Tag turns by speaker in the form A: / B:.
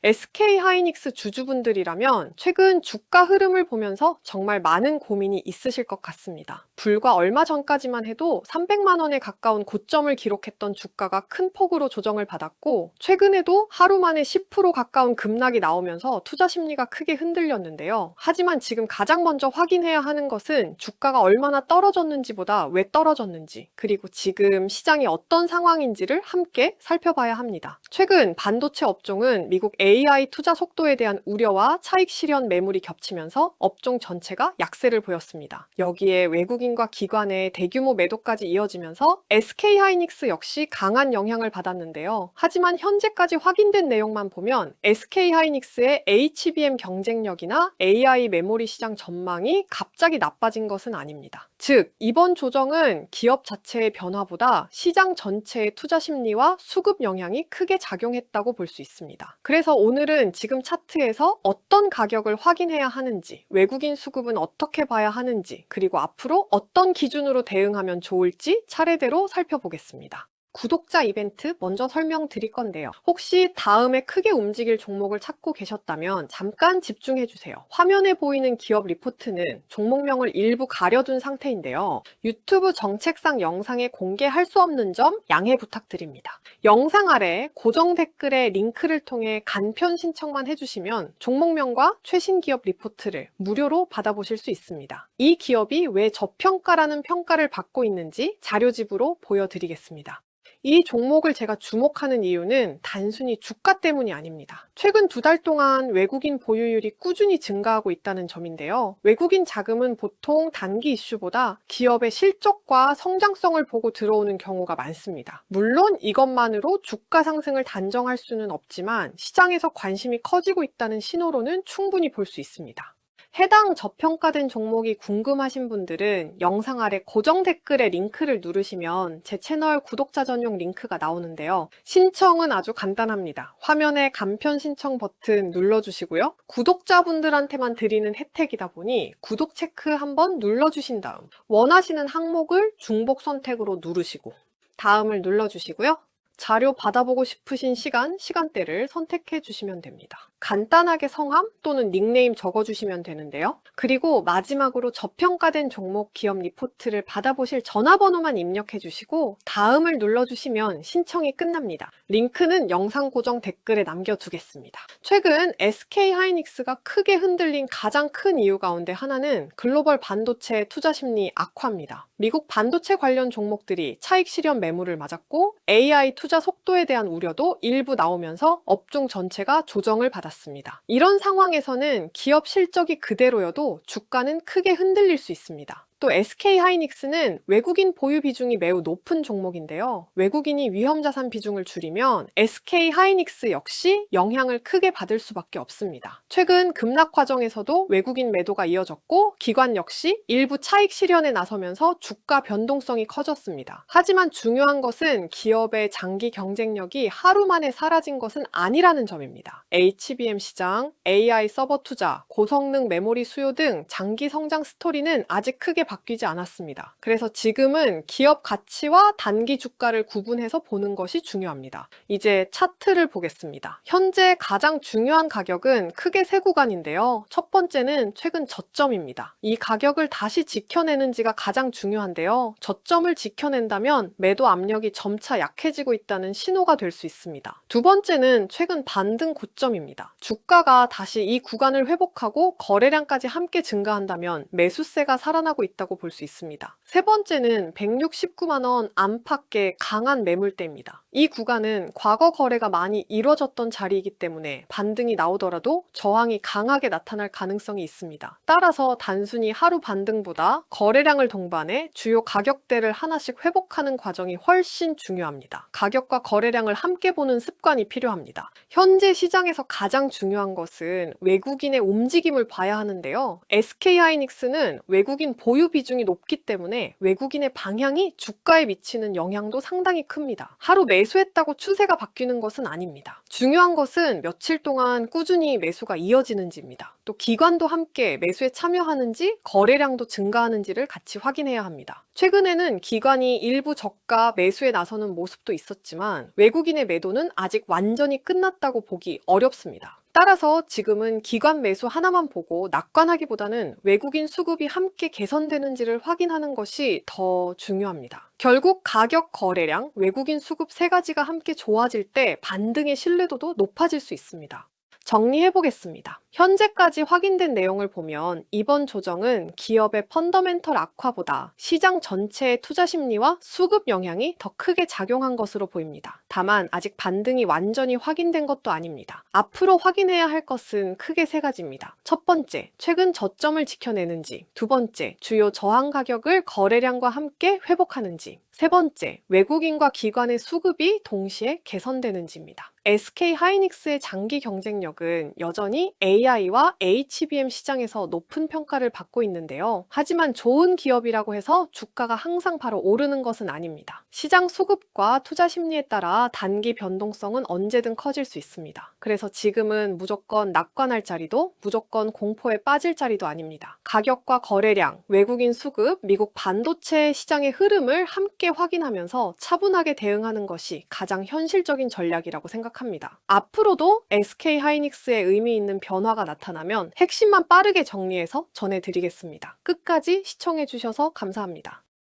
A: SK 하이닉스 주주분들이라면 최근 주가 흐름을 보면서 정말 많은 고민이 있으실 것 같습니다. 불과 얼마 전까지만 해도 300만 원에 가까운 고점을 기록했던 주가가 큰 폭으로 조정을 받았고, 최근에도 하루 만에 10% 가까운 급락이 나오면서 투자 심리가 크게 흔들렸는데요. 하지만 지금 가장 먼저 확인해야 하는 것은 주가가 얼마나 떨어졌는지보다 왜 떨어졌는지, 그리고 지금 시장이 어떤 상황인지를 함께 살펴봐야 합니다. 최근 반도체 업종은 미국 AI 투자 속도에 대한 우려와 차익 실현 매물이 겹치면서 업종 전체가 약세를 보였습니다. 여기에 외국인과 기관의 대규모 매도까지 이어지면서 SK하이닉스 역시 강한 영향을 받았는데요. 하지만 현재까지 확인된 내용만 보면 SK하이닉스의 HBM 경쟁력이나 AI 메모리 시장 전망이 갑자기 나빠진 것은 아닙니다. 즉, 이번 조정은 기업 자체의 변화보다 시장 전체의 투자 심리와 수급 영향이 크게 작용했다고 볼 수 있습니다. 그래서 오늘은 지금 차트에서 어떤 가격을 확인해야 하는지, 외국인 수급은 어떻게 봐야 하는지, 그리고 앞으로 어떤 기준으로 대응하면 좋을지 차례대로 살펴보겠습니다. 구독자 이벤트 먼저 설명드릴 건데요. 혹시 다음에 크게 움직일 종목을 찾고 계셨다면 잠깐 집중해주세요. 화면에 보이는 기업 리포트는 종목명을 일부 가려둔 상태인데요. 유튜브 정책상 영상에 공개할 수 없는 점 양해 부탁드립니다. 영상 아래 고정 댓글에 링크를 통해 간편 신청만 해주시면 종목명과 최신 기업 리포트를 무료로 받아보실 수 있습니다. 이 기업이 왜 저평가라는 평가를 받고 있는지 자료집으로 보여드리겠습니다. 이 종목을 제가 주목하는 이유는 단순히 주가 때문이 아닙니다. 최근 2달 동안 외국인 보유율이 꾸준히 증가하고 있다는 점인데요. 외국인 자금은 보통 단기 이슈보다 기업의 실적과 성장성을 보고 들어오는 경우가 많습니다. 물론 이것만으로 주가 상승을 단정할 수는 없지만 시장에서 관심이 커지고 있다는 신호로는 충분히 볼 수 있습니다. 해당 저평가된 종목이 궁금하신 분들은 영상 아래 고정 댓글에 링크를 누르시면 제 채널 구독자 전용 링크가 나오는데요. 신청은 아주 간단합니다. 화면에 간편 신청 버튼 눌러주시고요. 구독자분들한테만 드리는 혜택이다 보니 구독 체크 한번 눌러주신 다음 원하시는 항목을 중복 선택으로 누르시고 다음을 눌러주시고요. 자료 받아보고 싶으신 시간대를 선택해 주시면 됩니다. 간단하게 성함 또는 닉네임 적어주시면 되는데요. 그리고 마지막으로 저평가된 종목 기업 리포트를 받아보실 전화번호만 입력해 주시고 다음을 눌러주시면 신청이 끝납니다. 링크는 영상 고정 댓글에 남겨두겠습니다. 최근 SK하이닉스가 크게 흔들린 가장 큰 이유 가운데 하나는 글로벌 반도체 투자 심리 악화입니다. 미국 반도체 관련 종목들이 차익 실현 매물을 맞았고 AI 투자 속도에 대한 우려도 일부 나오면서 업종 전체가 조정을 받았습니다. 이런 상황에서는 기업 실적이 그대로여도 주가는 크게 흔들릴 수 있습니다. 또 SK하이닉스는 외국인 보유 비중이 매우 높은 종목인데요. 외국인이 위험자산 비중을 줄이면 SK하이닉스 역시 영향을 크게 받을 수밖에 없습니다. 최근 급락 과정에서도 외국인 매도가 이어졌고 기관 역시 일부 차익 실현에 나서면서 주가 변동성이 커졌습니다. 하지만 중요한 것은 기업의 장기 경쟁력이 하루 만에 사라진 것은 아니라는 점입니다. HBM 시장, AI 서버 투자, 고성능 메모리 수요 등 장기 성장 스토리는 아직 크게 바뀌지 않았습니다. 그래서 지금은 기업 가치와 단기 주가를 구분해서 보는 것이 중요합니다. 이제 차트를 보겠습니다. 현재 가장 중요한 가격은 크게 세 구간인데요. 첫 번째는 최근 저점입니다. 이 가격을 다시 지켜내는지가 가장 중요한데요. 저점을 지켜낸다면 매도 압력이 점차 약해지고 있다는 신호가 될 수 있습니다. 두 번째는 최근 반등 고점입니다. 주가가 다시 이 구간을 회복하고 거래량까지 함께 증가한다면 매수세가 살아나고 있다고 볼 수 있습니다. 세 번째는 169만 원 안팎의 강한 매물대입니다. 이 구간은 과거 거래가 많이 이루어졌던 자리이기 때문에 반등이 나오더라도 저항이 강하게 나타날 가능성이 있습니다. 따라서 단순히 하루 반등보다 거래량을 동반해 주요 가격대를 하나씩 회복하는 과정이 훨씬 중요합니다. 가격과 거래량을 함께 보는 습관이 필요합니다. 현재 시장에서 가장 중요한 것은 외국인의 움직임을 봐야 하는데요. SK하이닉스는 외국인 보유 보유 비중이 높기 때문에 외국인의 방향이 주가에 미치는 영향도 상당히 큽니다. 하루 매수했다고 추세가 바뀌는 것은 아닙니다. 중요한 것은 며칠 동안 꾸준히 매수가 이어지는지입니다. 또 기관도 함께 매수에 참여하는지 거래량도 증가하는지를 같이 확인해야 합니다. 최근에는 기관이 일부 저가 매수에 나서는 모습도 있었지만 외국인의 매도는 아직 완전히 끝났다고 보기 어렵습니다. 따라서 지금은 기관 매수 하나만 보고 낙관하기보다는 외국인 수급이 함께 개선되는지를 확인하는 것이 더 중요합니다. 결국 가격, 거래량, 외국인 수급 세 가지가 함께 좋아질 때 반등의 신뢰도도 높아질 수 있습니다. 정리해 보겠습니다. 현재까지 확인된 내용을 보면 이번 조정은 기업의 펀더멘털 악화보다 시장 전체의 투자 심리와 수급 영향이 더 크게 작용한 것으로 보입니다. 다만 아직 반등이 완전히 확인된 것도 아닙니다. 앞으로 확인해야 할 것은 크게 세 가지입니다. 첫 번째, 최근 저점을 지켜내는지. 두 번째, 주요 저항 가격을 거래량과 함께 회복하는지. 세 번째, 외국인과 기관의 수급이 동시에 개선되는지입니다. SK하이닉스의 장기 경쟁력은 여전히 AI와 HBM 시장에서 높은 평가를 받고 있는데요. 하지만 좋은 기업이라고 해서 주가가 항상 바로 오르는 것은 아닙니다. 시장 수급과 투자 심리에 따라 단기 변동성은 언제든 커질 수 있습니다. 그래서 지금은 무조건 낙관할 자리도 무조건 공포에 빠질 자리도 아닙니다. 가격과 거래량, 외국인 수급, 미국 반도체 시장의 흐름을 함께 확인하면서 차분하게 대응하는 것이 가장 현실적인 전략이라고 생각합니다. 앞으로도 SK하이닉스에 의미 있는 변화가 나타나면 핵심만 빠르게 정리해서 전해드리겠습니다. 끝까지 시청해주셔서 감사합니다.